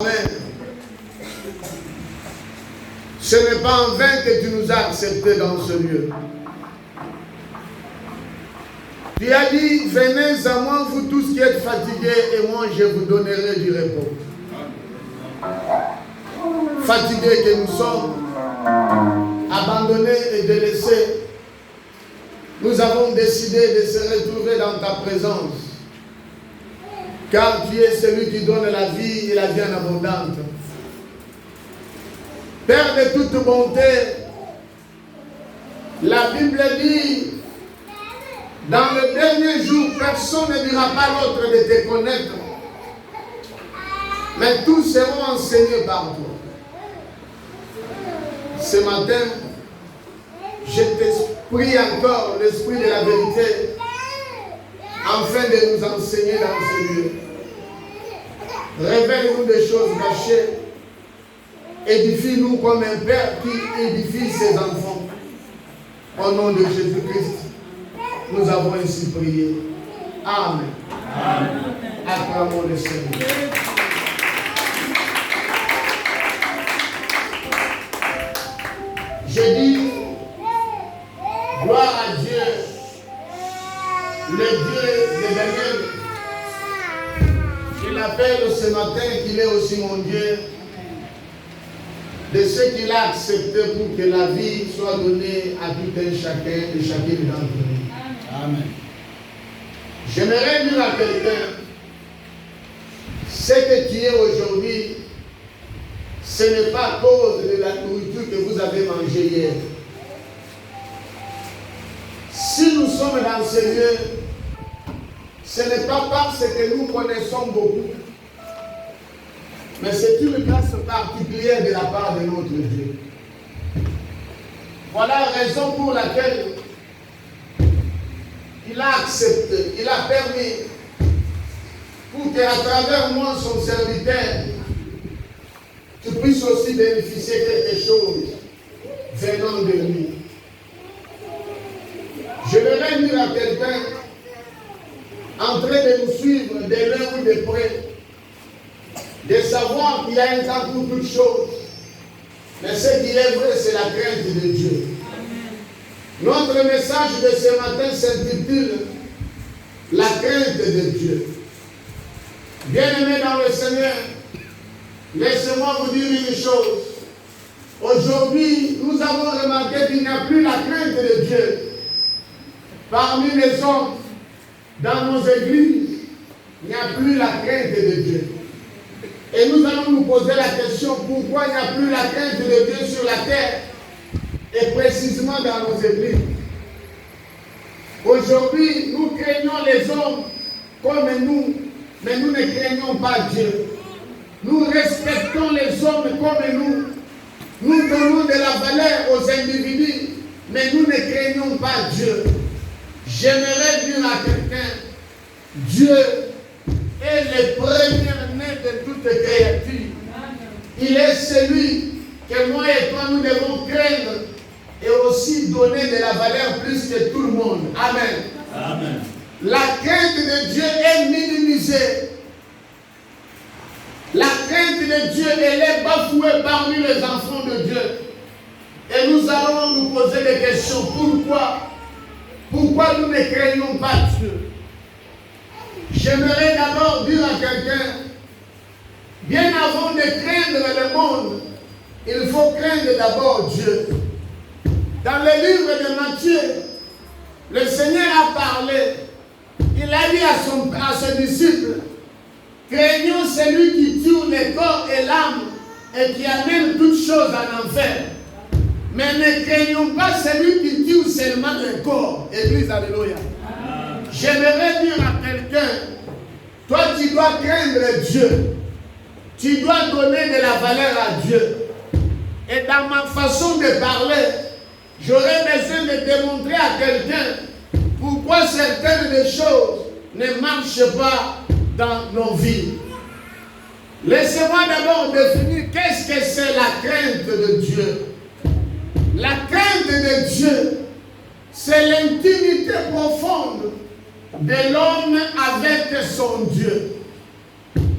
Amen. Ce n'est pas en vain que tu nous as acceptés dans ce lieu. Tu as dit, venez à moi, vous tous qui êtes fatigués, et moi je vous donnerai du repos. Fatigués que nous sommes, abandonnés et délaissés, nous avons décidé de se retrouver dans ta présence. Car tu es celui qui donne la vie et la vie en abondante. Père de toute bonté, la Bible dit, dans le dernier jour, personne ne dira pas à l'autre de te connaître, mais tous seront enseignés par toi. Ce matin, je te prie encore l'esprit de la vérité, afin de nous enseigner dans ce lieu. Révèle-nous des choses cachées. Édifie-nous comme un père qui édifie ses enfants. Au nom de Jésus-Christ, nous avons ainsi prié. Amen. Amen. Acclamons le Seigneur. Je dis, gloire à Dieu, le Dieu de Daniel. Je l'appelle ce matin qu'il est aussi mon Dieu, de ce qu'il a accepté pour que la vie soit donnée à tout un chacun et chacune d'entre nous. Amen. J'aimerais dire à quelqu'un, ce que tu es aujourd'hui, ce n'est pas à cause de la nourriture que vous avez mangée hier. Si nous sommes dans ce lieu, ce n'est pas parce que nous connaissons beaucoup, mais c'est une grâce particulière de la part de notre Dieu. Voilà la raison pour laquelle il a accepté, il a permis pour qu'à travers moi, son serviteur, tu puisses aussi bénéficier quelque chose venant de lui. Je voudrais dire à quelqu'un en train de nous suivre de loin ou de près, de savoir qu'il y a un temps pour toutes choses. Mais ce qui est vrai, c'est la crainte de Dieu. Notre message de ce matin s'intitule la crainte de Dieu. Bien-aimés dans le Seigneur, laissez-moi vous dire une chose. Aujourd'hui, nous avons remarqué qu'il n'y a plus la crainte de Dieu parmi les hommes. Dans nos églises, il n'y a plus la crainte de Dieu. Et nous allons nous poser la question, pourquoi il n'y a plus la crainte de Dieu sur la terre, et précisément dans nos églises. Aujourd'hui, nous craignons les hommes comme nous, mais nous ne craignons pas Dieu. Nous respectons les hommes comme nous. Nous donnons de la valeur aux individus, mais nous ne craignons pas Dieu. J'aimerais dire à quelqu'un, Dieu est le premier-né de toute créature. Il est celui que moi et toi nous devons craindre et aussi donner de la valeur plus que tout le monde. Amen. Amen. La crainte de Dieu est minimisée. La crainte de Dieu, elle est bafouée parmi les enfants de Dieu. Et nous allons nous poser des questions. Pourquoi nous ne craignons pas Dieu? J'aimerais d'abord dire à quelqu'un, bien avant de craindre le monde, il faut craindre d'abord Dieu. Dans le livre de Matthieu, le Seigneur a parlé. Il a dit à ses disciples, craignons celui qui tue le corps et l'âme et qui amène toutes choses en enfer. Mais ne craignons pas celui qui tue seulement le corps. Église, alléluia. J'aimerais dire à quelqu'un, toi tu dois craindre Dieu. Tu dois donner de la valeur à Dieu. Et dans ma façon de parler, j'aurais besoin de démontrer à quelqu'un pourquoi certaines des choses ne marchent pas dans nos vies. Laissez-moi d'abord définir qu'est-ce que c'est la crainte de Dieu. La crainte de Dieu, c'est l'intimité profonde de l'homme avec son Dieu.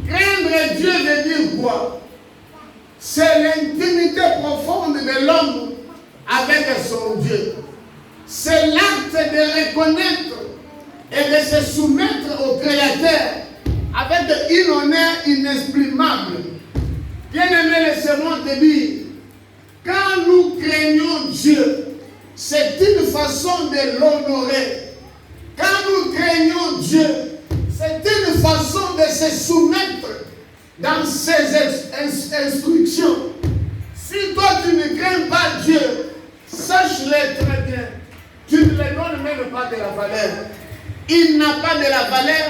Craindre Dieu veut dire quoi? C'est l'intimité profonde de l'homme avec son Dieu. C'est l'acte de reconnaître et de se soumettre au Créateur avec une honneur inexprimable. Bien-aimé, laissez-moi te dire, quand nous craignons Dieu, c'est une façon de l'honorer. Quand nous craignons Dieu, c'est une façon de se soumettre dans ses instructions. Si toi tu ne crains pas Dieu, sache-le très bien, tu ne lui donnes même pas de la valeur. Il n'a pas de la valeur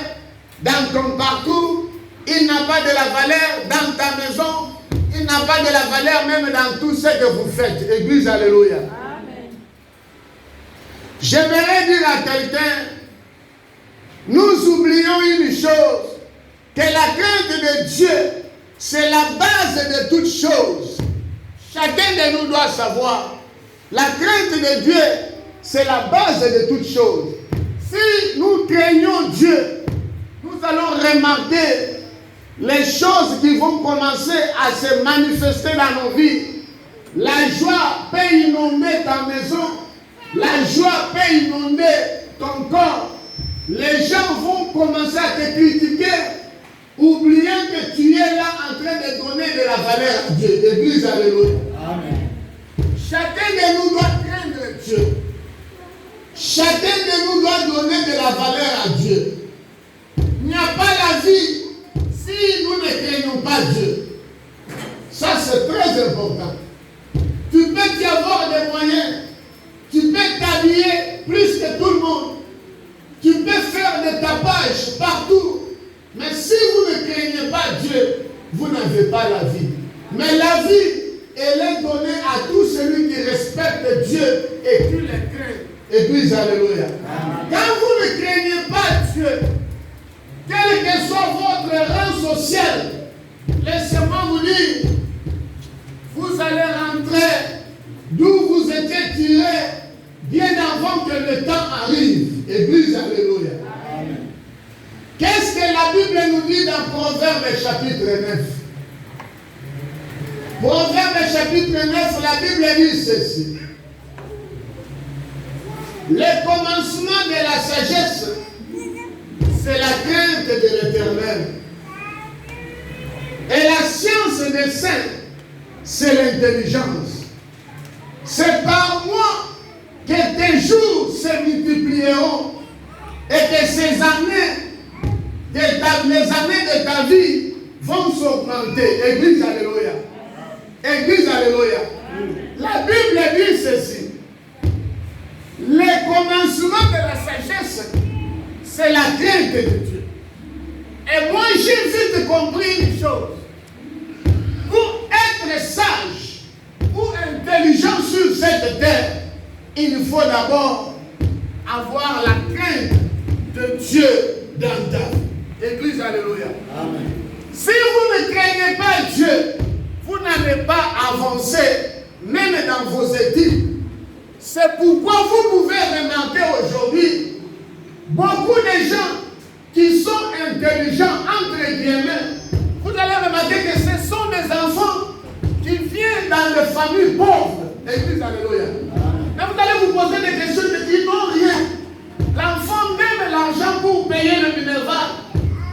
dans ton parcours, il n'a pas de la valeur dans ta maison, il n'a pas de la valeur même dans tout ce que vous faites. Église, alléluia. Amen. J'aimerais dire à quelqu'un, nous oublions une chose, que la crainte de Dieu, c'est la base de toutes choses. Chacun de nous doit savoir, la crainte de Dieu, c'est la base de toutes choses. Si nous craignons Dieu, nous allons remarquer les choses qui vont commencer à se manifester dans nos vies. La joie peut inonder ta maison, la joie peut inonder ton corps. Les gens vont commencer à te critiquer, oubliant que tu es là en train de donner de la valeur à Dieu. Église, alléluia. Amen. Chacun de nous doit craindre Dieu. Chacun de nous doit donner de la valeur à Dieu. Il n'y a pas la vie si nous ne craignons pas Dieu. Ça, c'est très important. Tu peux y avoir des moyens. Tu peux t'habiller plus que tout le monde. Tu peux faire des tapages partout. Mais si vous ne craignez pas Dieu, vous n'avez pas la vie. Mais la vie, elle est donnée à tout celui qui respecte Dieu et qui le craint. Église, alléluia. Quand vous ne craignez pas Dieu, quel que soit votre rang social, laissez-moi vous dire, vous allez rentrer d'où vous étiez tiré bien avant que le temps arrive. Église, alléluia. Qu'est-ce que la Bible nous dit dans Proverbe chapitre 9? Proverbe chapitre 9, la Bible dit ceci. Le commencement de la sagesse, c'est la crainte de l'Éternel. Et la science des saints, c'est l'intelligence. C'est par moi que tes jours se multiplieront et que ces années, les années de ta vie vont s'augmenter. Église, alléluia. Église, alléluia. La Bible dit ceci. Le commencement de la sagesse, c'est la crainte de Dieu. Et moi, j'ai vite compris une chose. Pour être sage ou intelligent sur cette terre, il faut d'abord avoir la crainte de Dieu dans ta vie. Église, alléluia. Amen. Si vous ne craignez pas Dieu, vous n'allez pas avancer, même dans vos études. C'est pourquoi vous pouvez remarquer aujourd'hui beaucoup de gens qui sont intelligents, entre guillemets. Vous allez remarquer que ce sont des enfants qui viennent dans des familles pauvres. Église, alléluia. Mais vous allez vous poser des questions qui n'ont rien. L'enfant, même l'argent pour payer le minerval,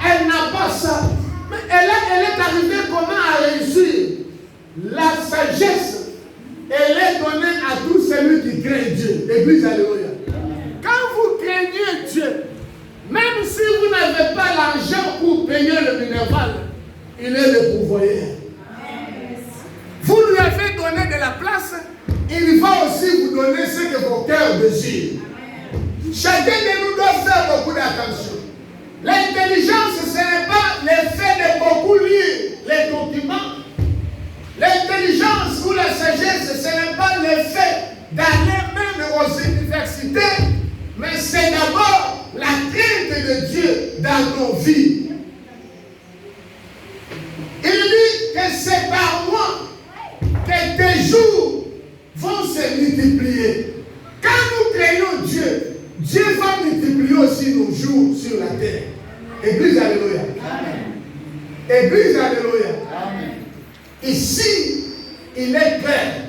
elle n'a pas ça. Mais elle est arrivée comment à réussir? La sagesse, elle est donnée à tout celui qui craint Dieu. Église, alléluia. Quand vous craignez Dieu, même si vous n'avez pas l'argent pour payer le minerval, il est le pourvoyeur. Vous lui avez donné de la place, il va aussi vous donner ce que vos cœurs désirent. Chacun de nous doit faire beaucoup d'attention. L'intelligence, ce n'est pas l'effet de beaucoup lire les documents. L'intelligence ou la sagesse, ce n'est pas l'effet d'aller même aux universités, mais c'est d'abord la crainte de Dieu dans nos vies. Il dit que c'est par moi que tes jours vont se multiplier. Quand nous craignons Dieu, Dieu va multiplier aussi nos jours sur la terre. Église, alléluia. Amen. Église, alléluia. Amen. Ici, il est clair.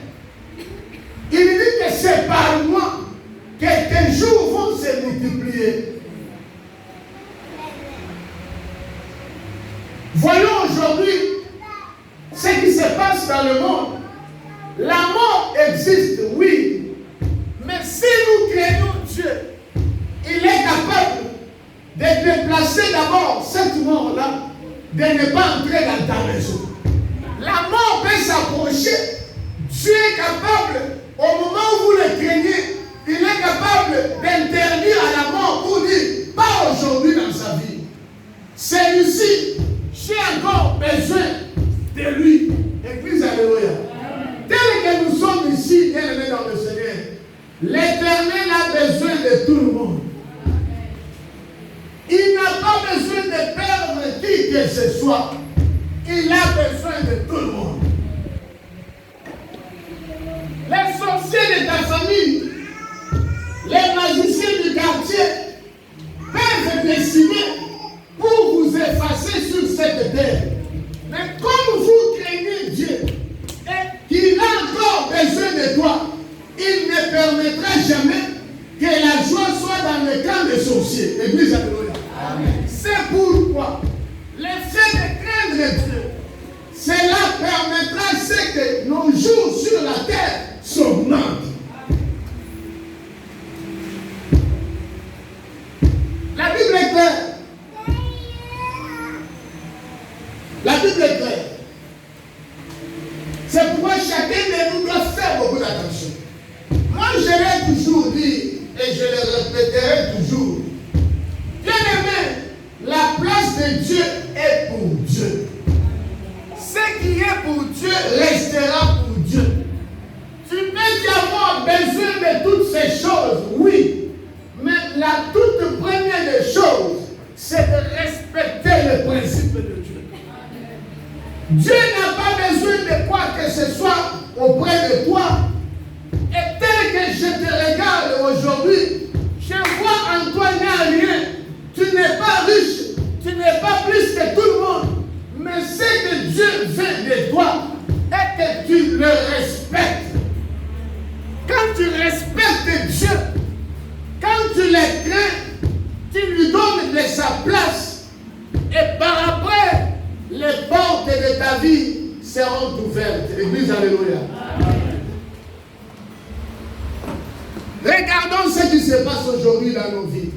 Il dit que c'est par moi que tes jours vont se multiplier. Voyons aujourd'hui ce qui se passe dans le monde. La mort existe, oui. Mais si nous craignons Dieu, il est capable de déplacer d'abord cette mort-là, de ne pas entrer dans ta maison. La mort peut s'approcher. Dieu est capable, au moment où vous le craignez, il est capable d'interdire à la mort pour dire, pas aujourd'hui dans sa vie. Celui-ci, j'ai encore besoin de lui. Église, alléluia. Tel que nous sommes ici, bien-aimés dans le Seigneur, l'Éternel a besoin de tout le monde. Il n'a pas besoin de perdre qui que ce soit. Il a besoin de tout le monde. Les sorciers de ta famille, les magiciens du quartier peuvent décider pour vous effacer sur cette terre. Mais comme vous craignez Dieu et qu'il a encore besoin de toi, il ne permettra jamais que la joie soit dans le camp des sorciers. Église, alléluia. C'est pourquoi le fait de craindre Dieu, cela permettra que nos jours sur la terre s'augmentent. La Bible est claire. La Bible est claire. C'est pourquoi chacun de nous doit faire beaucoup d'attention. Moi, je l'ai toujours dit et je le répéterai toujours. Bien-aimé, la place de Dieu est pour Dieu. Ce qui est pour Dieu restera pour Dieu. Tu peux y avoir besoin de toutes ces choses, oui. Mais la toute première des choses, c'est de respecter le principe de Dieu. Dieu n'a pas besoin de quoi que ce soit auprès de toi. Et tel que je te regarde aujourd'hui, je vois en toi il n'y a rien. Tu n'es pas riche, tu n'es pas plus que tout le monde. Mais ce que Dieu veut de toi est que tu le respectes. Quand tu respectes Dieu, quand tu le crains, tu lui donnes de sa place. Et par après, les portes de ta vie seront ouvertes. Église, alléluia. Regardons ce qui se passe aujourd'hui dans nos vies.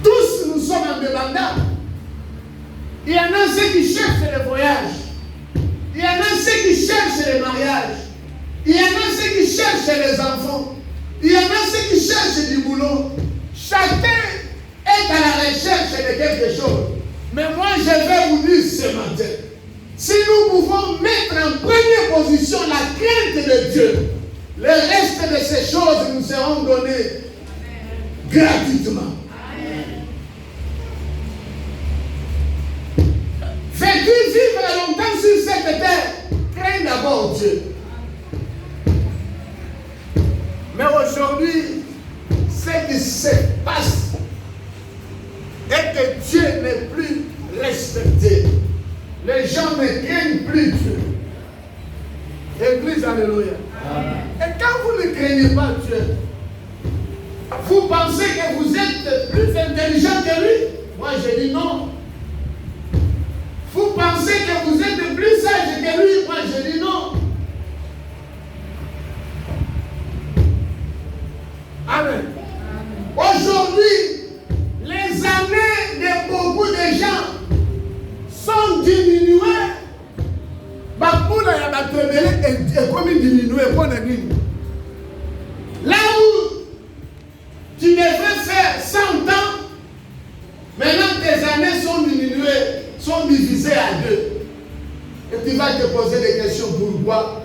Tous nous sommes en débandade. Il y en a ceux qui cherchent le voyage. Il y en a ceux qui cherchent le mariage. Il y en a ceux qui cherchent les enfants. Il y en a ceux qui cherchent du boulot. Chacun est à la recherche de quelque chose. Mais moi, je vais vous dire ce matin, si nous pouvons mettre en première position la crainte de Dieu, le reste de ces choses nous seront données gratuitement. Veux-tu vivre longtemps sur cette terre? Crains d'abord Dieu. Mais aujourd'hui, ce qui se passe est que Dieu n'est plus respecté. Les gens ne craignent plus Dieu. Église, alléluia. Amen. Et quand vous ne craignez pas Dieu, vous pensez que vous êtes plus intelligent que lui? Moi, je dis non. Vous pensez que vous êtes plus sage que lui? Moi, je dis non. Amen. Aujourd'hui, les années de beaucoup de gens sont diminuées. Là où tu devrais faire 100 ans, maintenant tes années sont diminuées, sont divisées à 2. Et tu vas te poser des questions. Pourquoi?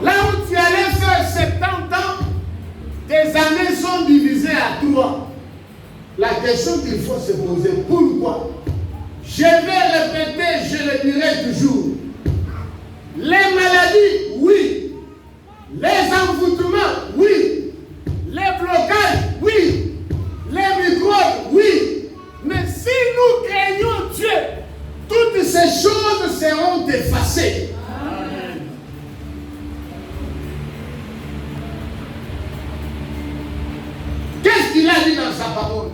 Là où tu allais faire 70 ans, tes années sont divisées à 3. La question qu'il faut se poser, pourquoi? Je vais répéter, je le dirai toujours. Les maladies, oui. Les envoûtements, oui. Les blocages, oui. Les microbes, oui. effacé. Qu'est-ce qu'il a dit dans sa parole?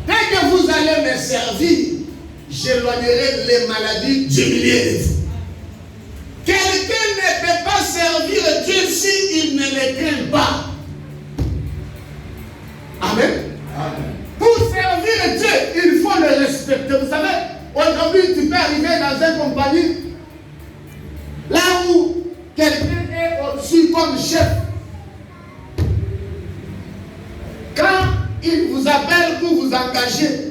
Dès que vous allez me servir, j'éloignerai les maladies du milieu de vous. Quelqu'un ne peut pas servir Dieu s'il ne le craint pas. Amen. Amen. Pour servir Dieu, il faut le respecter. Vous savez, aujourd'hui, tu peux arriver dans une compagnie là où quelqu'un est au-dessus comme chef. Quand il vous appelle pour vous engager,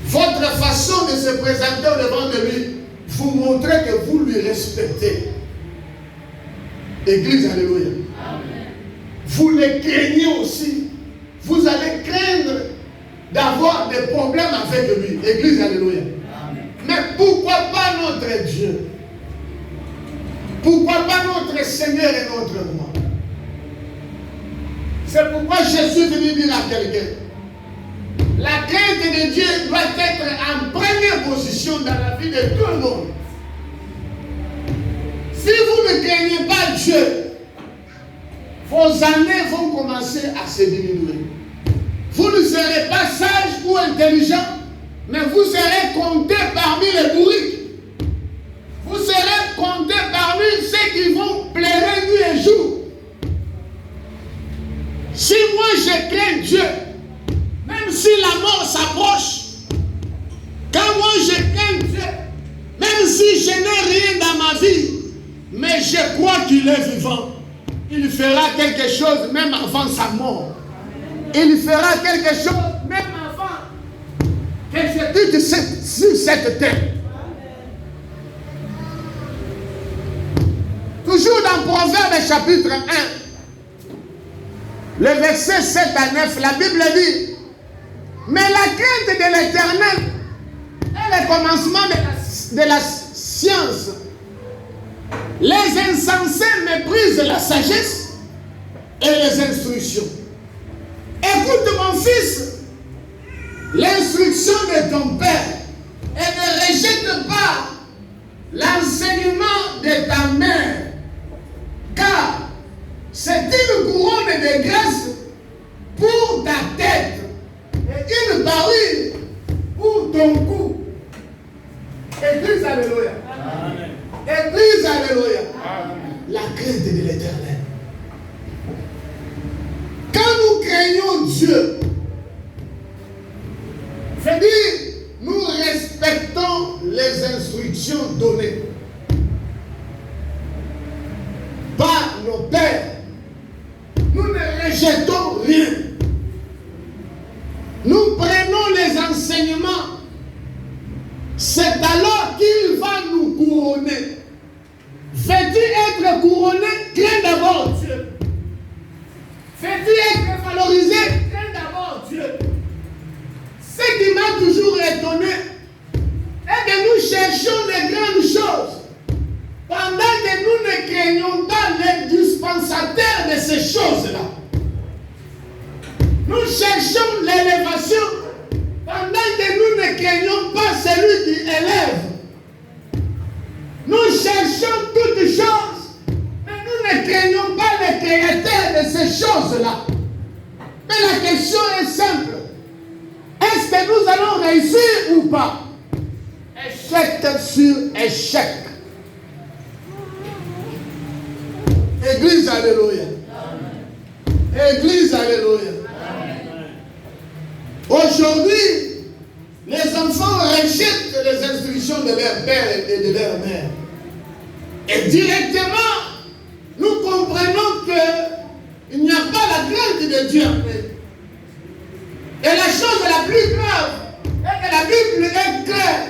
votre façon de se présenter devant de lui vous montrez que vous lui respectez. Église, alléluia. Amen. Vous le craignez aussi. Vous allez craindre d'avoir des problèmes avec lui. Église, alléluia. Amen. Mais pourquoi pas notre Dieu? Pourquoi pas notre Seigneur et notre roi? C'est pourquoi Jésus est venu dire à quelqu'un, la crainte de Dieu doit être en première position dans la vie de tout le monde. Si vous ne craignez pas Dieu, vos années vont commencer à se diminuer. Vous ne serez pas sage ou intelligent, mais vous serez compté parmi les bourriques. Vous serez compté parmi ceux qui vont pleurer nuit et jour. Si moi je crains Dieu, même si la mort s'approche, quand moi je crains Dieu, même si je n'ai rien dans ma vie, mais je crois qu'il est vivant, il fera quelque chose même avant sa mort. Il fera quelque chose même avant que je quitte sur cette terre. Toujours dans Proverbe chapitre 1, le verset 7 à 9, la Bible dit, mais la crainte de l'Éternel est le commencement de la science. Les insensés méprisent la sagesse et les instructions. Écoute mon fils, l'instruction de ton père et ne rejette pas l'enseignement de ta mère, car c'est une couronne de grâce pour ta tête et une parure pour ton cou. Église, alléluia. Amen. Église, alléluia. Amen. La crainte de l'Éternel. Quand nous craignons Dieu, c'est-à-dire nous respectons les instructions données par nos pères. Nous ne rejetons rien. Nous prenons les enseignements. C'est alors qu'il va nous couronner. Veux-tu être couronné? Crains d'abord Dieu. Veux-tu être valorisé? Crains d'abord Dieu. Ce qui m'a toujours étonné est que nous cherchons les grandes choses pendant que nous ne craignons pas les dispensateurs de ces choses-là. Nous cherchons l'élévation pendant que nous ne craignons pas celui qui élève. Nous cherchons toutes choses, mais nous ne craignons pas le créateur de ces choses-là. Mais la question est simple. Est-ce que nous allons réussir ou pas? Échec sur échec. Église, alléluia. Amen. Église, alléluia. Amen. Aujourd'hui, les enfants rejettent les instructions de leur père et de leur mère. Et directement, nous comprenons qu'il n'y a pas la crainte de Dieu après. Et la chose la plus grave est que la Bible est claire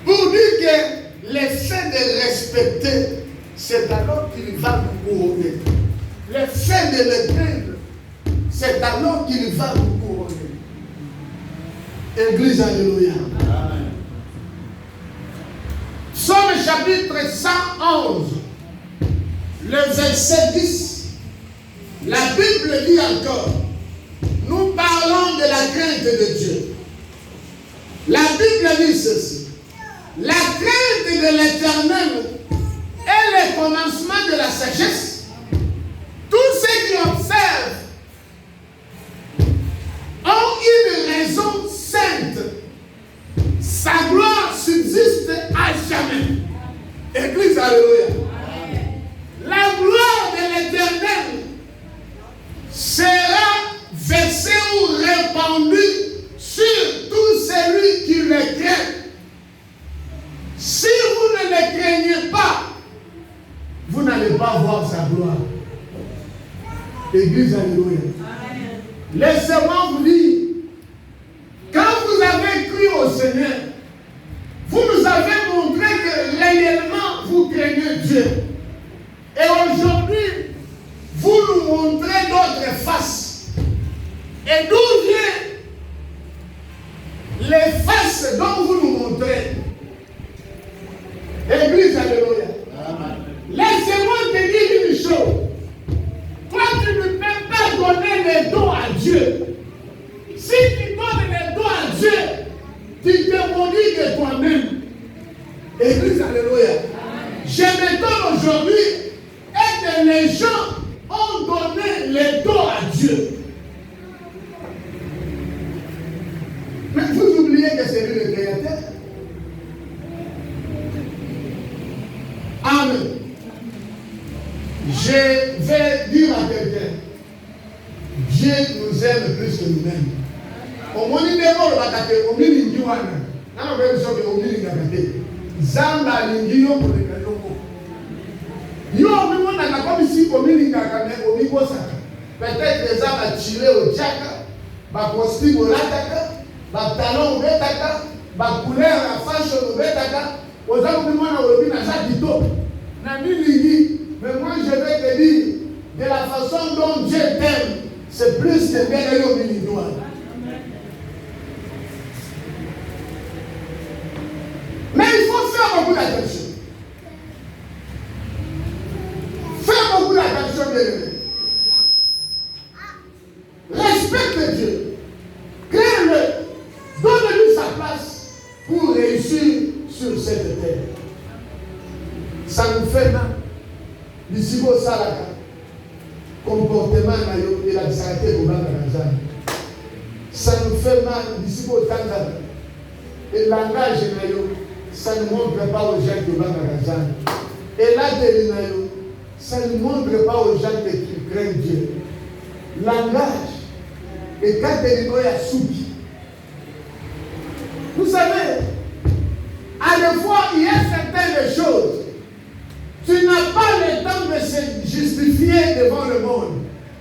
pour dire que le fait de respecter, c'est alors qu'il va nous couronner. Le fait de le craindre, c'est alors qu'il va nous couronner. Église, alléluia. Amen. Psaume chapitre 111, le verset 10. La Bible dit encore, nous parlons de la crainte de Dieu. La Bible dit ceci. La crainte de l'Éternel est le commencement de la sagesse. Tous ceux qui observent ont une raison sainte. Sa gloire subsiste à jamais. Église, alléluia. La gloire de l'Éternel sera versée ou répandue sur tout celui qui le craint. Si vous ne le craignez pas, vous n'allez pas voir sa gloire. Église, alléluia. Laissez-moi vous dire, quand vous avez cru au Seigneur, vous nous avez montré que réellement vous craignez Dieu. Et aujourd'hui, vous nous montrez d'autres faces. Et d'où viennent les faces dont vous nous montrez? Église, alléluia. Laissez-moi te dire une chose. Toi, tu ne peux pas donner les dons à Dieu. Si tu donnes les dons à Dieu, tu te maudis de toi-même. Église, alléluia. Je m'étonne aujourd'hui que les gens ont donné les dons à Dieu. Mais vous oubliez que c'est lui le créateur. Amen. Je vais dire à quelqu'un, Dieu nous aime plus que nous-mêmes. Au moins, il est mort, au milieu du Dieu. Non, mais vous savez, au milieu du Dieu. Zamba lingiyo pour les calomos. Yo, même on a comme ici, au milieu du Dieu, peut-être que ça va tirer au tchaka, va costume au lataka, va talon au betaka, va couleur à fashion au betaka. Aux hommes qui m'ont enlevé dans chaque dito. Mais moi je vais te dire, de la façon dont Dieu t'aime, c'est plus que bien au milieu. Mais il faut faire beaucoup d'attention. Faire beaucoup d'attention, bien-aimé. Respecte Dieu. Crée-le. Donne-lui sa place pour réussir sur cette terre. Ça nous fait mal. D'ici au Salaka, comportement et la disarité au Tanzanie. Ça nous fait mal d'ici au Tanzanie. Et le langage, ça ne montre pas aux gens qui vont à Tanzanie. Et là, ça ne montre pas aux gens qui craignent Dieu. Langage. Et quand il y a souki. Vous savez, à la fois, il y a certaines choses. Tu n'as pas le temps de se justifier devant le monde.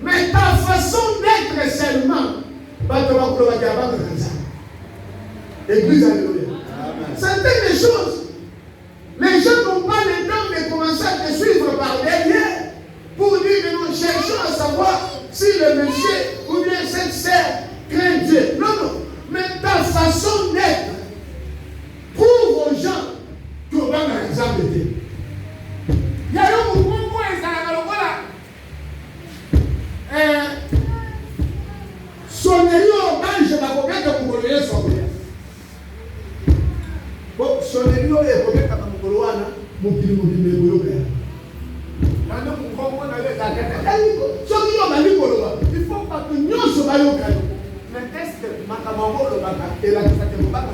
Mais ta façon d'être seulement va te voir pour le diable de Tanzanie. Église, alléluia. Certaines choses, les gens n'ont pas le temps de commencer à te suivre par derrière pour dire que nous cherchons à savoir si le monsieur ou bien cette sœur craint Dieu. Non, non. Mais ta façon d'être prouve aux gens qu'on va dans l'exemple de Dieu. Il y a un mouvement qui est là. Sonnerie au banc, je m'appelle que vous voulez sonner. Bon, sonnerie au banc, je m'appelle que vous voulez sonner. Il faut pas que nous soyons au calme. Mais est-ce que ma camarade le bac et la question bac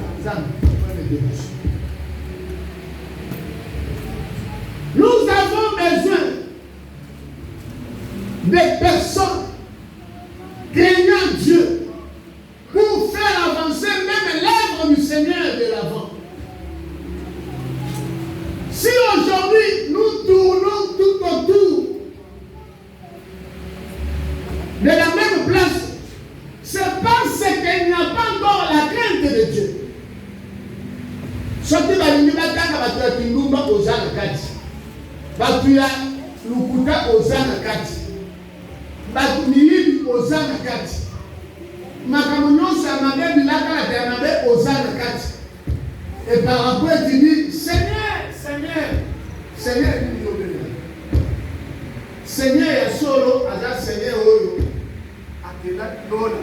nous avons besoin de personnes craignant Dieu pour faire avancer même l'œuvre du Seigneur de l'avant. Si aujourd'hui nous tournons tout autour de la même place, c'est parce qu'il n'y a pas encore la crainte de Dieu. Soki balingi batanga bato ya kindumba oza na kati, bato ya lukuta oza na kati, bato miyibi oza na kati, makambo nyonso ya mabe bilaka na ya mabe oza na kati. Et par rapport tu dis Seigneur, Seigneur, Seigneur ni yobela. Seigneur ya solo aza Seigneur oyo akela lola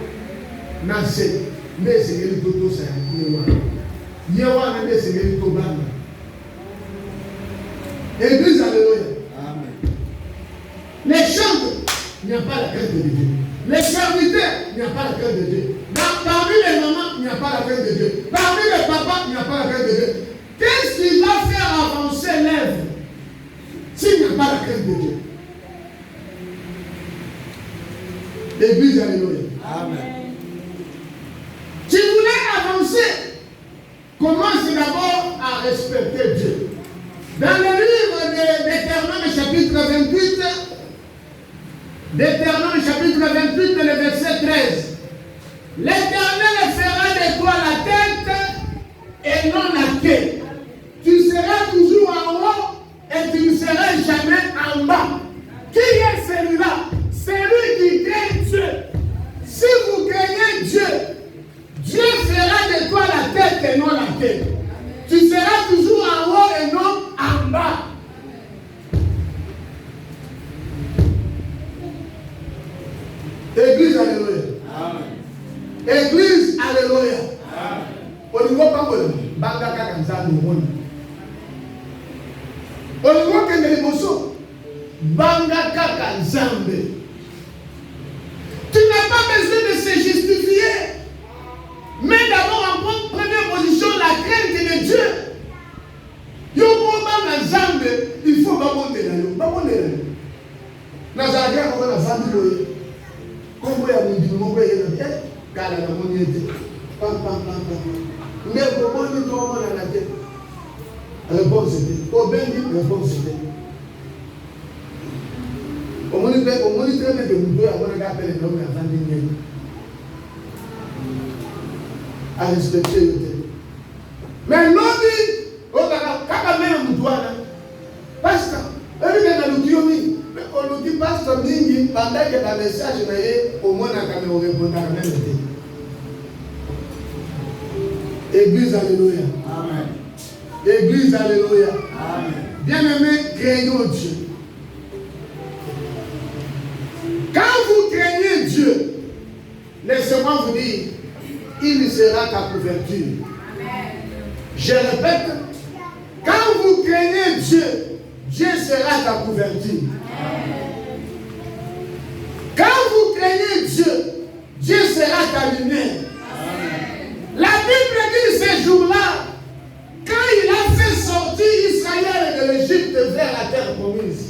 na se mbese ngeli toto sa ya kuwa. Yewa na mbese ngeli tobanga. n'y a pas la crainte de Dieu. Parmi les papas, il n'y a pas la crainte de Dieu. Qu'est-ce qui va faire avancer l'œuvre s'il n'y a pas la crainte de Dieu? L'église, alléluia. Amen. Si vous voulez avancer, commencez d'abord à respecter Dieu. Dans le livre d'Éternel, chapitre 28, d'Éternel, chapitre 28, le verset 13. L'Éternel fera de toi la tête et non la queue. Tu seras toujours en haut et tu ne seras jamais en bas. Qui est celui-là? Celui qui craint Dieu. Si vous craignez Dieu, Dieu fera de toi la tête et non la queue. Tu seras toujours en haut et non en bas. Église, alléluia. Amen. Église, alléluia. Amen. Au niveau pas bon, banga kaka nzambe mona. Au niveau que les mosso, banga kaka nzambe. Tu n'as pas besoin de se justifier. Mais d'abord en première position la crainte de Dieu. Il faut pas monter là. Nazaria comme la famille. Comme vous avez dit, vous voyez le bien. Car la monnaie. Pam. Mais comment nous tombons dans la tête? Réponse c'était. Au béni, réponse c'était. Au moins, très bien que vous devez avoir un appel de l'homme à la famille. À respecter le thème. Mais non, dit, oh, quand même, vous doit, pasteur, on nous dit, pasteur, pendant que le message est au moins, on répond à la même thème. Église, alléluia. Amen. Église, alléluia. Amen. Bien-aimés, craignons Dieu. Quand vous craignez Dieu, laissez-moi vous dire, il sera ta couverture. Amen. Je répète, quand vous craignez Dieu, Dieu sera ta couverture. Amen. Quand vous craignez Dieu, Dieu sera ta lumière. Amen. La Bible dit ces jours-là, quand il a fait sortir Israël de l'Égypte vers la terre promise,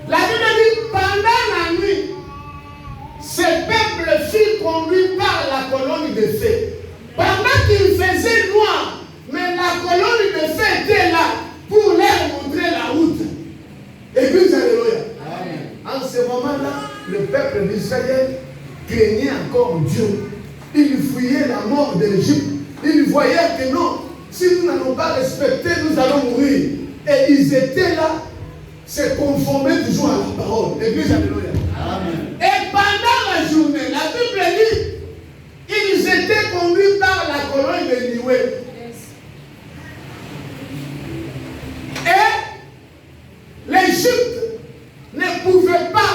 la Bible dit pendant la nuit, ce peuple fut conduit par la colonne de feu. Pendant qu'il faisait noir, mais la colonne de feu était là pour leur montrer la route. Église, alléluia. En ce moment-là, le peuple d'Israël craignait encore Dieu. Il fuyait la mort de l'Égypte. Il voyait que non, si nous n'allons pas respecter, nous allons mourir. Et ils étaient là, se conformer toujours à la parole. Église, alléluia. Amen. Et pendant la journée, la Bible dit, ils étaient conduits par la colonne de Nioué. Yes. Et l'Égypte ne pouvait pas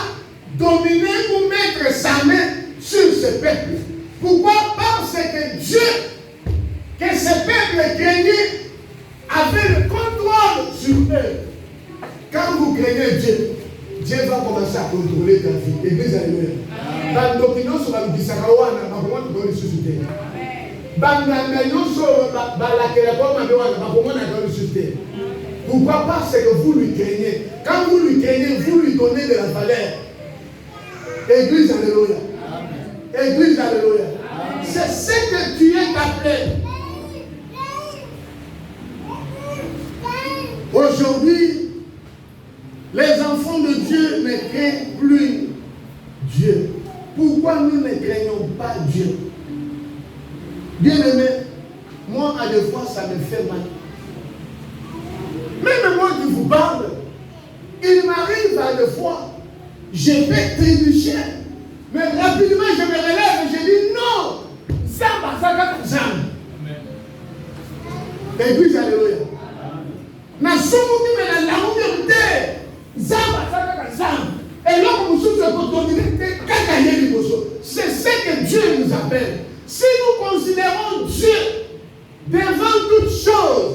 dominer ou mettre sa main sur ce peuple. Pourquoi? Parce que Dieu, que ce peuple craignait, avait le contrôle sur eux. Quand vous craignez Dieu, Dieu va commencer à contrôler ta vie. Église, alléluia. Dans l'opinion sur la vie, ça va être ressuscité. Pourquoi? Parce que vous lui craignez. Quand vous lui craignez, vous lui donnez de la valeur. Église, alléluia. Église, alléluia. C'est ce que tu es appelé. Aujourd'hui, les enfants de Dieu ne craignent plus Dieu. Pourquoi nous ne craignons pas Dieu? Bien-aimé, moi, à des fois, ça me fait mal. Même moi qui vous parle, il m'arrive à des fois, je vais trébucher, mais rapidement je me relève et je dis non, ça va faire comme ça. Église, alléluia. C'est ce que Dieu nous appelle. Si nous considérons Dieu devant toutes choses,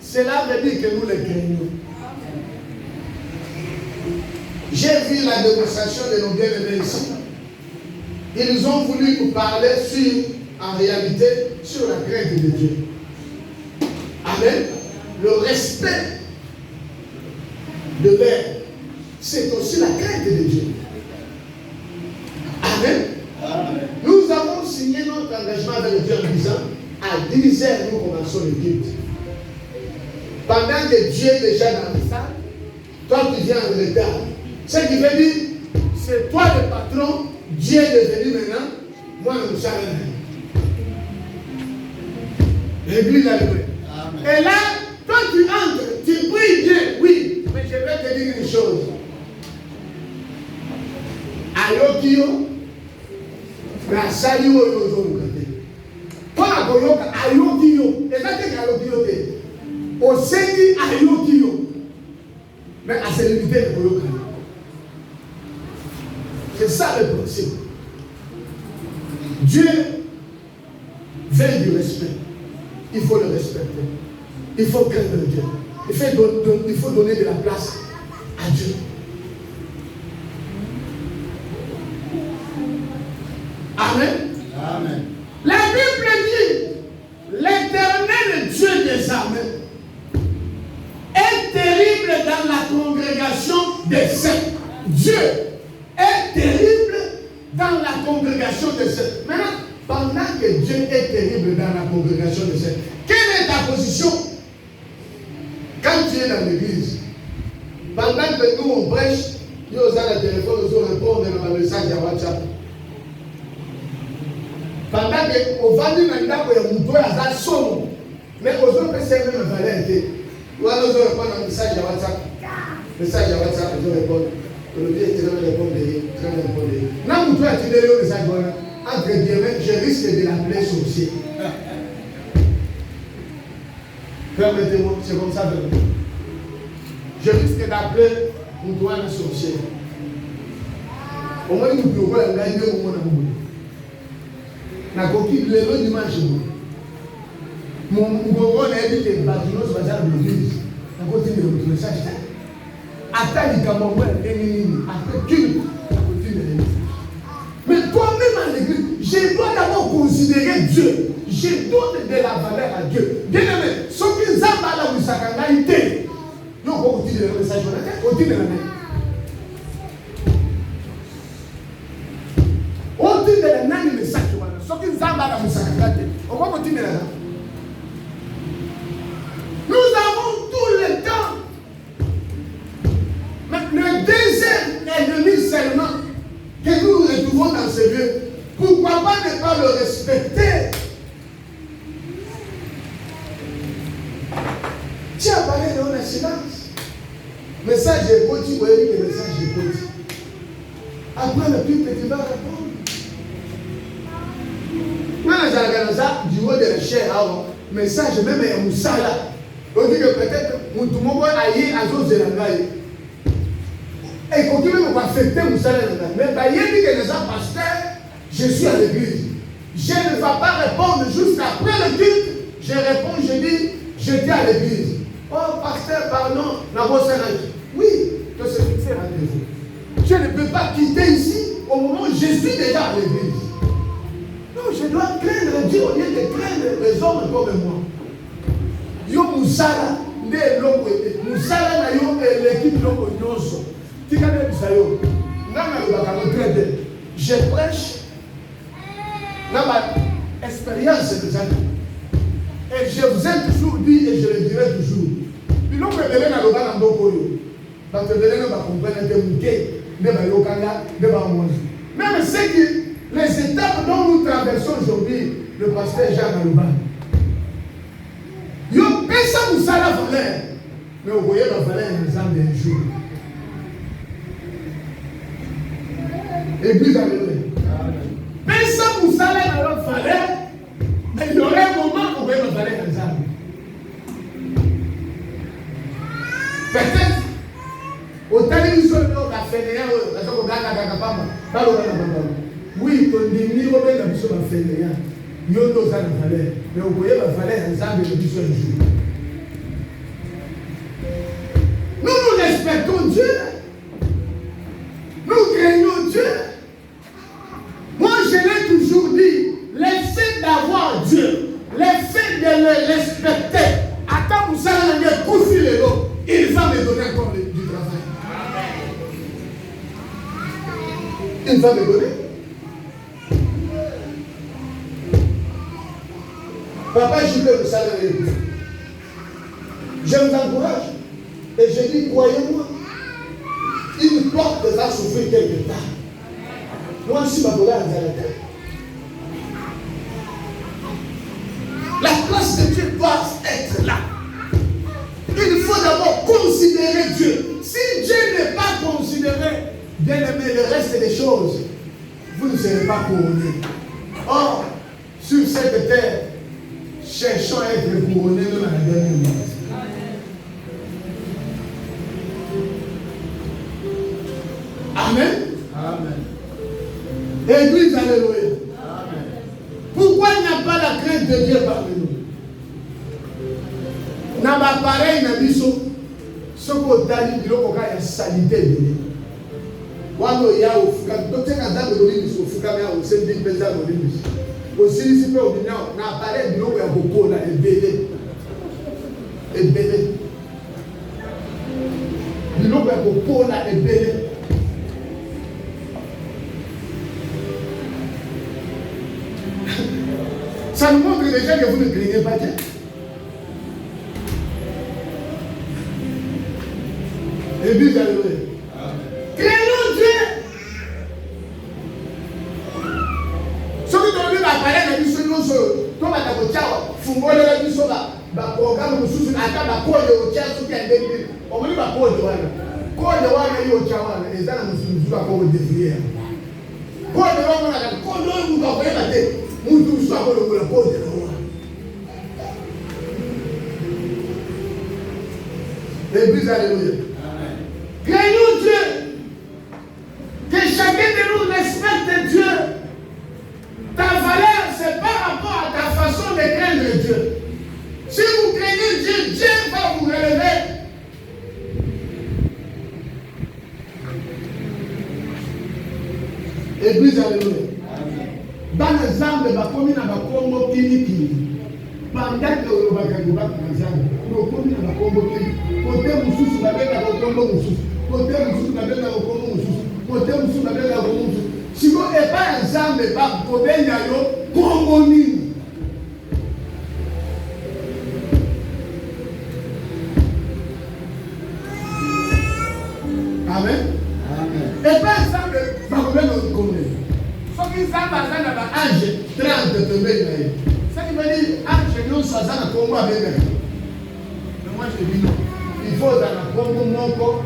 cela veut dire que nous le craignons. J'ai vu la démonstration de nos bien-aimés ici. Ils ont voulu nous parler en réalité, sur la de Dieu. Amen. Le respect de l'air, c'est aussi la crainte de Dieu. Amen. Amen. Nous avons signé notre engagement avec Dieu en disant à 10 heures, nous commençons le culte. Pendant que Dieu est déjà dans la salle, toi tu viens en retard. Ce qui veut dire, c'est toi le patron, Dieu est devenu maintenant, moi je suis allé. L'église a levé. Et là, quand tu entres, tu pries bien, oui, mais je vais te dire une chose. Ayokio, la sali wo yozo mukate. Quand la koyoka ayokio, et ça c'est ayokio te. Au seni ayokio, mais à se limiter de koyoka. C'est ça le principe. Dieu veut du respect. Il faut le respecter. Il faut craindre Dieu. Il faut donner de la place à Dieu. Amen. Amen. La Bible dit, l'Éternel Dieu des armées est terrible dans la congrégation des saints. Dieu est terrible dans la congrégation des saints. Maintenant, pendant que Dieu est terrible dans la congrégation des saints, quelle est ta position quand tu es dans l'église? Pendant que nous on prêche, nous avons le téléphone, nous répondons dans le message à WhatsApp. Pendant que on va dire maintenant que nous devons avoir son, mais aux autres personnes ne valent pas. Nous allons répondre à un message à WhatsApp. Message à WhatsApp, nous répondons. Le bien est très répondre. Non, nous devons attirer le message. Entre guillemets, je risque de l'appeler sorcier. Permettez-moi, c'est comme ça. Je risque d'appeler un sorcier. Au moins, nous pouvons gagner au monde. Na coquille le long dimanche. Mon gogo a dit que Batinos va dans l'église. Na continue le message. Attends, il y a un moment, après culte, na continue le message. Mais toi-même à l'église, je dois d'abord considérer Dieu. Je donne de la valeur à Dieu. Bien aimé, ce qui est à la musakanaïté, nous on continue le message. Continue le message. On dit de la même message. Ce qui est à la musakanaïté, on va continuer là. Nous avons tout le temps. Mais le deuxième ennemi seulement que nous nous retrouvons dans ce lieu, pourquoi pas ne pas le respecter? Tu as parlé dans le silence. Message est petit, vous voyez que le message est petit. Après le plus petit va répondre. Maintenant, j'ai regardé ça du haut de la chair avant. Message même est moussala. On dit que peut-être mon tout le monde a eu à zone de la gaille. Et quand tu veux me affecter moussala, mais il dit que les gens pasteur, je suis à l'église. Je ne vais pas répondre juste après le culte. Je réponds, je dis, j'étais à l'église. Oh, pasteur, pardon, la voix s'est rendue. Oui, que c'est fixé rendez-vous. Je ne peux pas quitter ici au moment où je suis déjà à l'église. Non, je dois craindre Dieu au lieu de craindre les hommes comme moi. Yo Moussala, ne l'homme, Moussala na yo l'équipe l'homme nyonso. Tika ne bisayo. Nana le bakamo traiter. Je prêche. Dans ma expérience des années. Et je vous ai toujours dit et je le dirai toujours. Puis l'on peut donner dans le bas dans le parce que donner va comprendre que Mouké ne va yokanga, ne va manger. Même c'est que les étapes dont nous traversons aujourd'hui, le pasteur Jean Alouba. Yo pesa Moussala valeur. Mais vous voyez la valeur ensemble d'un jour. Église alléluia. Pesa Moussala dans leur valeur. Mais il y aurait un moment où vous voyez la valeur ensemble. Peut-être, au télévision, on a fait rien, on a fait oui, on dit ni on a fait rien. Nous avons la valeur. Mais vous voyez la valeur ensemble de l'émission du jour. Nous respectons Dieu. Nous craignons Dieu. Moi, je l'ai toujours dit, le fait d'avoir Dieu, le fait Il va me donner. Papa, je veux le salaire élevé. Je vous encourage. Et je dis, croyez-moi, une porte va s'ouvrir quelque part. Moi, je suis ma colère à la terre. La place de Dieu doit être là. Il faut d'abord considérer Dieu. Si Dieu n'est pas considéré, bien aimé, le reste des choses, vous ne serez pas couronnés. Or, sur cette terre, cherchons à être couronnés dans la dernière minute. Amen. Amen. Église, alléluia. Amen. Pourquoi il n'y a pas la crainte de Dieu parmi nous? N'a pas pareil, n'a dit ce qu'on a dit, il y a une salité de lui. Quand il y a au Fouka, donc c'est un dame de l'Olympique, au Fouka, mais c'est une belle dame de l'Olympique. Aussi, si peu au Bina, n'a pas l'air de l'eau, il y a beaucoup là, et bébé. Et bébé. De l'eau, il y a beaucoup là, et bébé. Ça nous montre déjà que vous ne craignez pas Dieu. Et puis, alléluia. Craignons Dieu. Ce qui te dit d'appareil, la mission nous comme à ta voiture, fumble la mission là, programme nous sous à ta code au tien sous quel début. On va dire code de one. Code de one, il y a au tien, et ça nous sous à code de défier. Code de one, code de one, vous avez la tête. Nous tous sommes le code de one. Et puis, alléluia. Craignons Dieu. Que chacun de nous respecte Dieu. Ta valeur, c'est par rapport à ta façon de craindre Dieu. Si vous craignez Dieu, Dieu va vous relever. Église, alléluia. Dans les âmes de ma commune, à ma combo kini. Pendant que le Bagagoba Kazan, nous commune à ma combo kini. Côté Moussous, la belle à la combo Moussous. Côté Moussous, la belle à la combo Moussous. Côté Moussous, la belle à la combo Moussous. Si vous n'êtes pas ensemble, vous pouvez y aller comme nous. Amen. Et pas ensemble, vous pouvez nous connaître. Ce qui s'en va dans l'ange 30 de mai. Ça qui veut dire, ange, nous sommes dans le combat avec nous. Mais moi je dis non. Il faut dans le combat mon corps.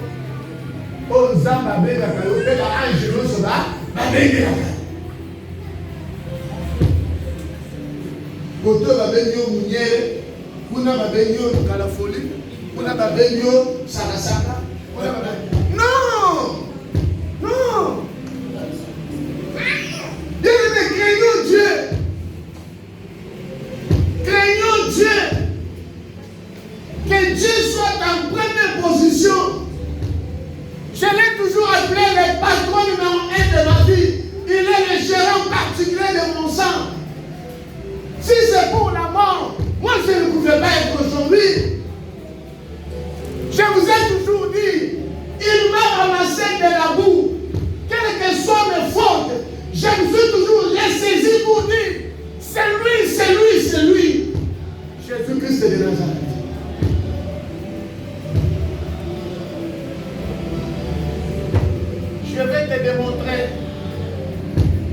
On zamba bega kayo, bega ange nous sommes là. Koto babenyo munyere, kuna babenyo kalafoli, kuna babenyo sakasaka, kuna babenyo. Non! Non! Bien-aimés, craignons Dieu. Craignons Dieu. Que Dieu soit en première position. Je l'ai toujours appelé le patron numéro 1 de ma vie. Il est le gérant particulier de mon sang. Si c'est pour la mort, moi je ne pouvais pas être aujourd'hui. Je vous ai toujours dit, il m'a ramassé de la boue. Quelles que soient mes fautes, je me suis toujours ressaisi pour dire, c'est lui, c'est lui, c'est lui. Jésus-Christ de Nazareth. Je vais te démontrer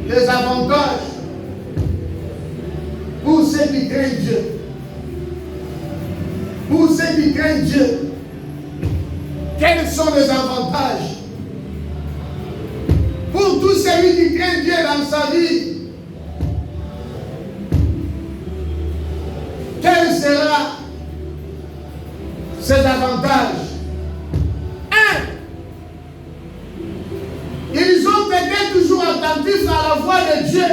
les avantages pour ceux qui craignent Dieu. Pour ceux qui craignent Dieu, quels sont les avantages? Pour tout celui qui craint Dieu dans sa vie, quels seront ces avantages? 1. Ils ont été toujours attentifs à la voix de Dieu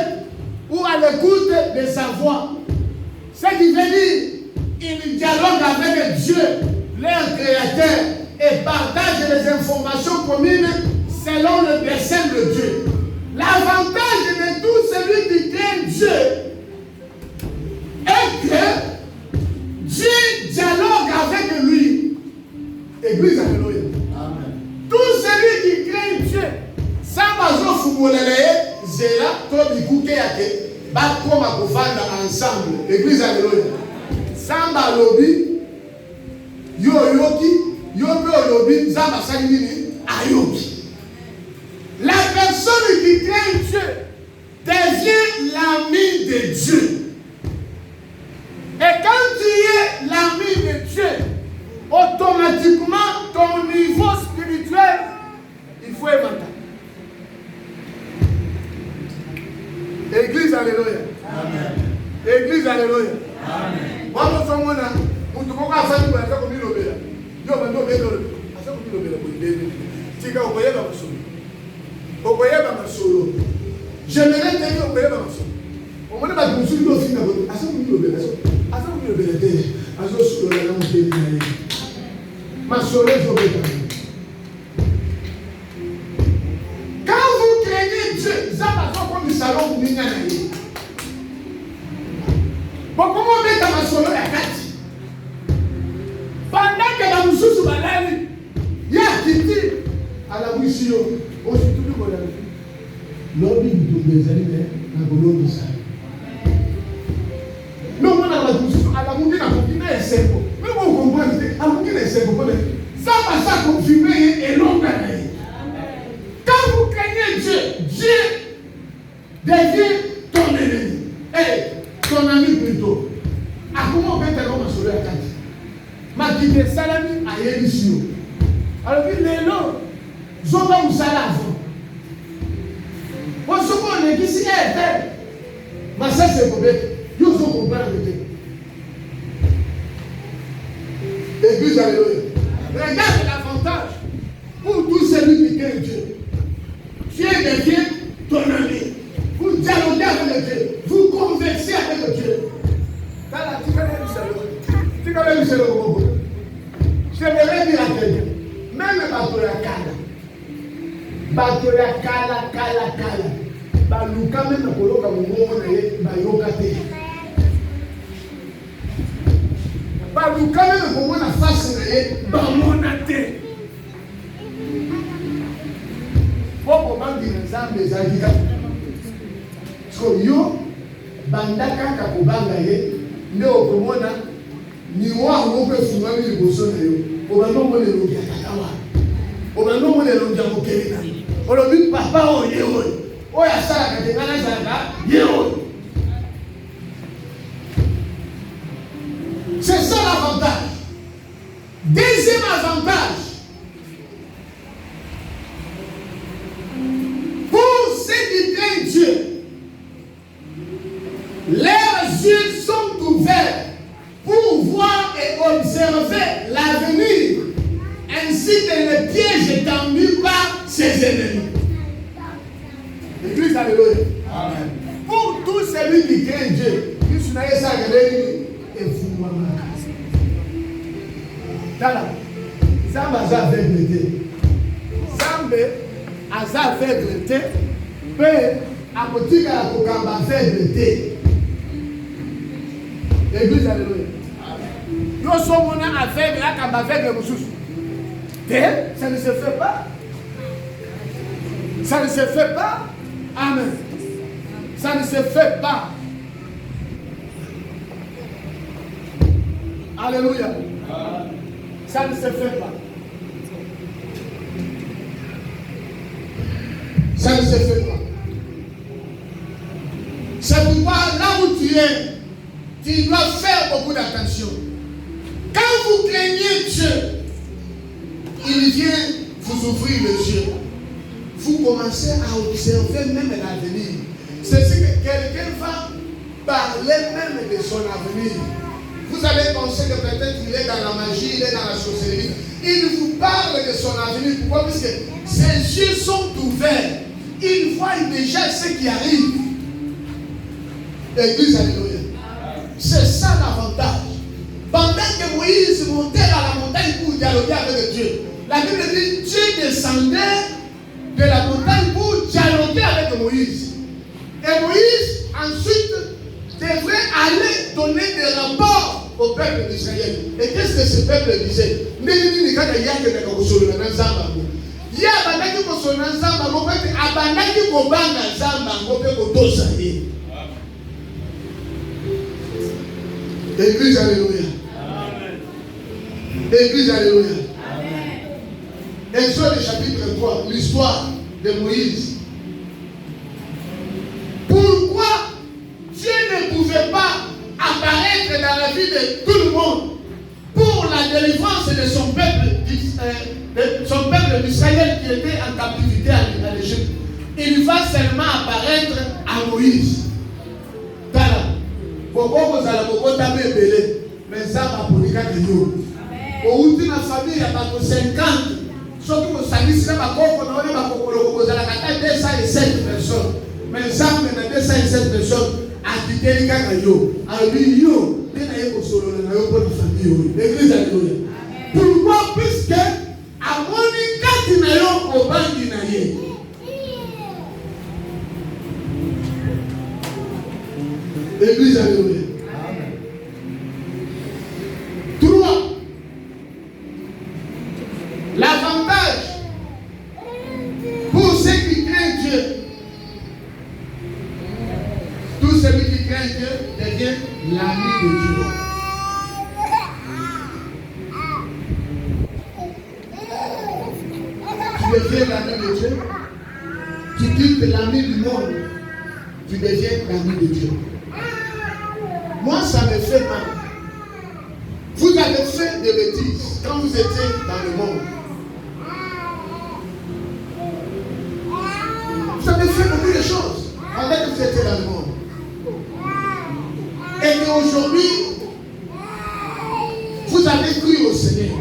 ou à l'écoute de sa voix. Ce qui veut dire, ils dialoguent avec Dieu, leur créateur, et partagent les informations communes selon le dessein de Dieu. L'avantage de tout celui qui craint Dieu est que Dieu dialogue avec lui. Église, alléluia. Amen. Tout celui qui craint Dieu, ça va se Fungolalé, Zéla, Tobi Koukeyake, Bakoma Kofanda ensemble. Église, alléluia. Samba Lobi, Yo Yoki, Yobi Lobi, Zamba Salini, Ayoki. La personne qui craint Dieu devient l'ami de Dieu. Et quand tu es l'ami de Dieu, automatiquement ton niveau spirituel, il faut éventer. Église, alléluia. Amen. Église, alléluia. Amen. Vamos a una, un poco a hacer una cosa conmigo, vea. Yo me lo veo, hacer conmigo, vea, pues bien. Chica, o voy a ver solo. O voy a ver solo. J'aimerais te dire, o voy a ver solo. O me va a construire lo fina, hacer conmigo, vea. Hacer conmigo, vea, te. Hacer solo la não tem aí. Mas solo es lo que salon ni nyana ye. Bon, comment on met dans ma solo la carte? Pendant que la moussou balali, il y a quitté à la mission. On se trouve dans la vie. L'homme de mes amis, la boulot de ça. Non, on a la moussou, à la moussou, on a un cerveau. Mais on comprend, à la moussou, un cerveau. Ça va ça confirmer et l'homme. Quand vous craignez Dieu, Dieu devient ton ennemi. Ton ami plutôt. À comment on peut te rendre sur la carte? Ma qui est salami à Yélisio. Alors, les noms, Zoba ou Salavo. Moi, ce qu'on est ici, ma sœur, c'est pour bête. Yo, je comprends avec Église, alléluia. Regarde l'avantage pour tous celui qui craint Dieu. Dieu devient ton ami. Vous dialoguez avec Dieu. Vous conversez avec Dieu. J'aimerais dire à quelqu'un, même Batoya Kala, Baluka même Koloka Moumone, Bayokate. Baluka même Moumona face, Bamonate. Pourquoi dire ensemble les agitants? Yo bandaka kakubanga ye nde okomona ni wa ngombe fungami liboso na yo obando mone lobi atakawa obando mone lobi amokelina olobi papa oye oya sala katengana zaka ye c'est ça l'avantage. Deuxième avantage, pour ceux qui craignent Dieu, leurs yeux sont ouverts pour voir et observer l'avenir, ainsi que les pièges tendus par ses ennemis. L'église, alléluia. Amen. Pour tous celui qui craint Dieu, qui sont allés s'agréer et vous voir ma casa. Tala, Zamba a aveuglé. Zamba a aveuglé, mais à côté de la Kokamba aveuglé. L'église, alléluia. Nous sommes aveugle, là, quand aveugle, ça ne se fait pas. Ça ne se fait pas. Amen. Ça ne se fait pas. Alléluia. Ça ne se fait pas. Ça ne se fait pas. C'est pourquoi là où tu es, tu dois faire beaucoup d'attention. Quand vous craignez Dieu, il vient vous ouvrir les yeux. Vous commencez à observer même l'avenir. C'est ce que quelqu'un va parler même de son avenir. Vous allez penser que peut-être il est dans la magie, il est dans la sorcellerie. Il vous parle de son avenir. Pourquoi? Parce que ses yeux sont ouverts. Il voit déjà ce qui arrive. L'église, alléluia. C'est ça l'avantage. Pendant que Moïse montait à la montagne pour dialoguer avec Dieu, la Bible dit que Dieu descendait de la montagne pour dialoguer avec Moïse. Et Moïse, ensuite, devrait aller donner des rapports au peuple d'Israël. Et qu'est-ce que ce peuple disait? ya bandaki kosona nzamba ngo pe abandaki kobanga nzamba ngo pe kotosa ye. Église, alléluia. Amen. Église, alléluia. Amen. Exode chapitre 3, l'histoire de Moïse. Pourquoi Dieu ne pouvait pas apparaître dans la vie de tout le monde pour la délivrance de son peuple d'Israël qui était en captivité à l'Égypte? Il va seulement apparaître à Moïse. Tala. Boko zala boko tabe belé. Mais ça va pour les gars de nous. Au bout de la famille, il y a pas 50. Sauf que vous savez, si vous avez 207 personnes. Mais ça, on a 207 personnes à quitter les gars de nous. Alors, yo, il y a un solo dans la famille. L'église, alléluia. Pourquoi? Puisque, à Monica, tu n'as pas au banc du naïe. L'église, alléluia. 3. L'avantage pour ceux qui craignent Dieu. Tout celui qui craint Dieu devient l'ami de Dieu. Tu deviens l'ami de Dieu. Tu quittes l'ami du monde. Tu deviens l'ami de Dieu. Moi, ça me fait mal. Vous avez fait des bêtises quand vous étiez dans le monde. Vous avez fait beaucoup de choses pendant que vous étiez dans le monde. Et qu'aujourd'hui, vous avez cru au Seigneur.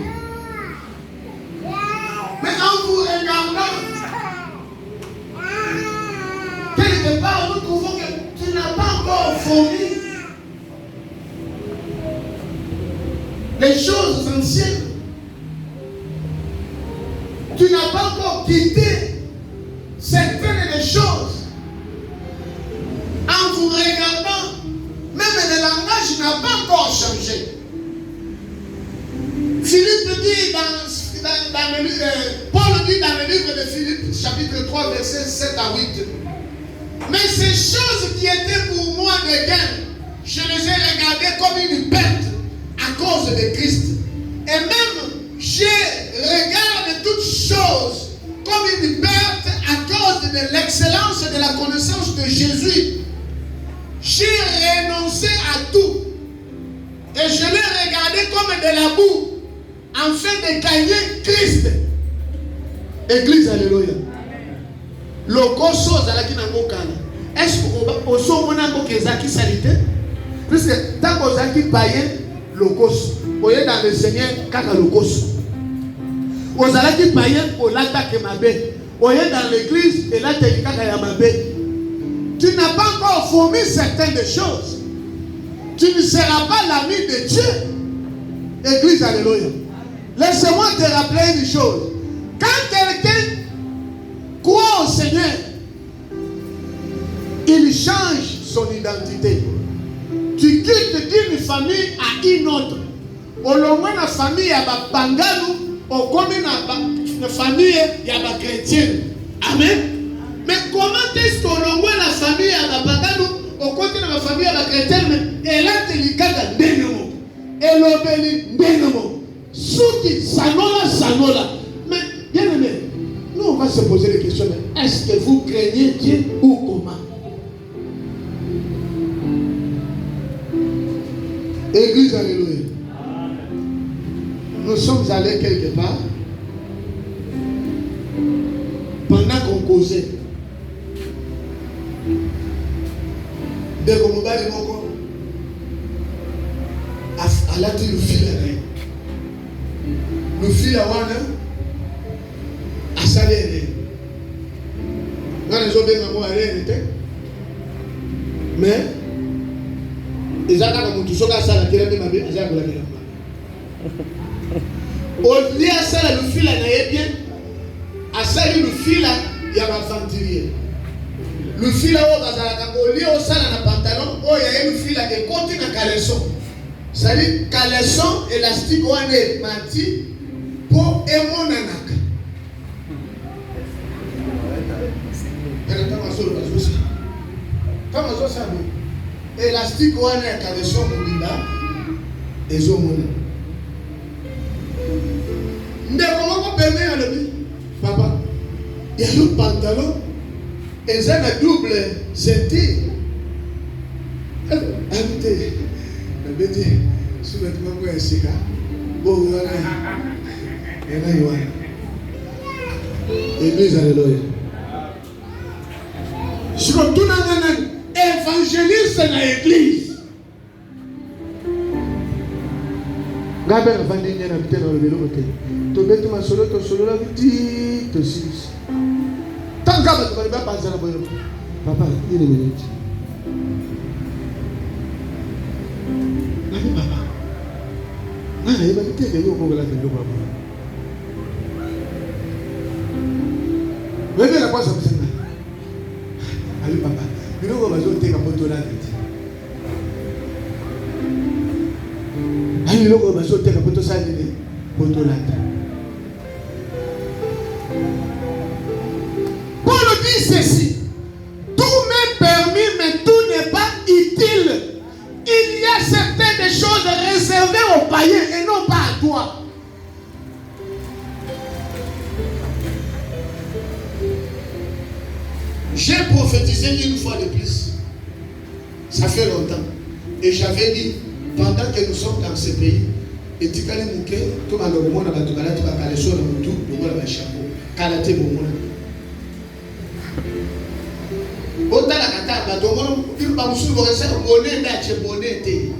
Mais en vous regardant, quelque part, nous trouvons que tu n'as pas encore fourni les choses anciennes. Tu n'as pas encore quitté certaines des choses. En vous regardant, même le langage n'a pas encore changé. Philippe dit Paul dit dans le livre de Philippe, chapitre 3, versets 7 à 8. Mais ces choses qui étaient pour moi des gains, je les ai regardées comme une perte à cause de Christ. Et même, je regarde toutes choses comme une perte à cause de l'excellence de la connaissance de Jésus. J'ai renoncé à tout. Et je l'ai regardé comme de la boue, afin de gagner Christ. Église, alléluia. Lokoso zalaki na ngokana. Est-ce que oso mona ngokezaki salite? Puisque tant que zaki païen lokoso. Oye dans le Seigneur kaka lokoso. Ozalaki païen olata ke mabe. Oye dans l'église elata kaka ya mabe. Tu n'as pas encore fourni certaines choses. Tu ne seras pas l'ami de Dieu. Église, alléluia. Laissez-moi te rappeler une chose. Quand quelqu'un croit au Seigneur, il change son identité. Tu quittes d'une famille à une autre. Au long de la famille, il y a des bangalous. Au commun, il y a une famille, il y a des chrétiens. Amen. Mais comment est-ce qu'au long de la famille, il y a des bangalous? Au côté de la famille, il y a des chrétiens. Et là, tu es le et l'obéli, Souki, sanola. Mais, bien aimé, nous on va se poser des questions. Est-ce que vous craignez Dieu ou comment? Église, alléluia. Nous sommes allés quelque part. Pendant qu'on causait. Dès qu'on m'a dit mon corps. À la télé, le fil est le fil à wana a salé. Quand les autres n'ont pas été, mais ils ont comme tout ça à la télé, mais ils ont la télé. Au lieu à ça, le fil est bien. À ça, le fil il y a un ventilier. Le fil au lieu au ça, dans pantalon, il y a un fil qui continue à caleçon. C'est-à-dire caleçon élastique ou un mati pour émonanaka. Comme on s'en élastique ou un cadeau mobile, et ont monnaie. Mais comment on permet à l'ami, papa, il y a le pantalon et c'est un double ceinture. Habitez, le bébé, souvent tu m'as dit, bon, voilà, et là, il va. Église, alléluia. Je retourne à évangéliste dans l'église. Gabriel va venir habiter dans le vélo côté. Tu mets ton solo, la vie, tu sais. Tant que tu vas pas passer la bonne. Papa, il est minute. Papa. Ah, il va quitter que nous on va la faire papa. Mais la quoi ça me semble. Allez papa, nous on va jouer comme moto là. Allez nous on va jouer comme moto ça moto là. Paul dit ceci. Tout m'est permis, mais tout n'est pas utile. Il y a certaines choses réservées aux païens et non pas à toi. J'ai prophétisé une fois de plus. Ça fait longtemps. Et j'avais dit, pendant que nous sommes dans ce pays, et tu connais mon cœur, tout le monde a dit, tu vas caler sur le moutou, le monde a chapeau. Calaté mon monde. Autant la cata, il va me soulever, monnaie, monnaie.